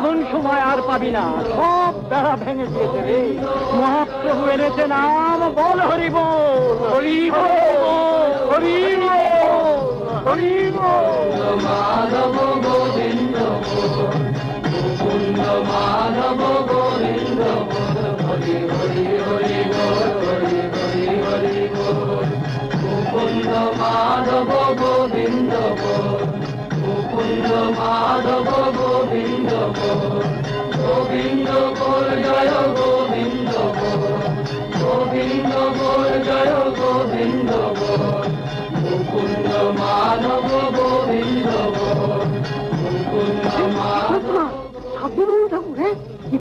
এমন সময় আর পাবি না, সব বেড়া ভেঙে দিয়েছে রে। মহাপ্রভু এনেছে নাম, বল হরি বল, হরি বল, হরি বল, হরি বল। মাধব গোবিন্দ মুকুন্দ মাধব গোবিন্দ হরি হরি হরি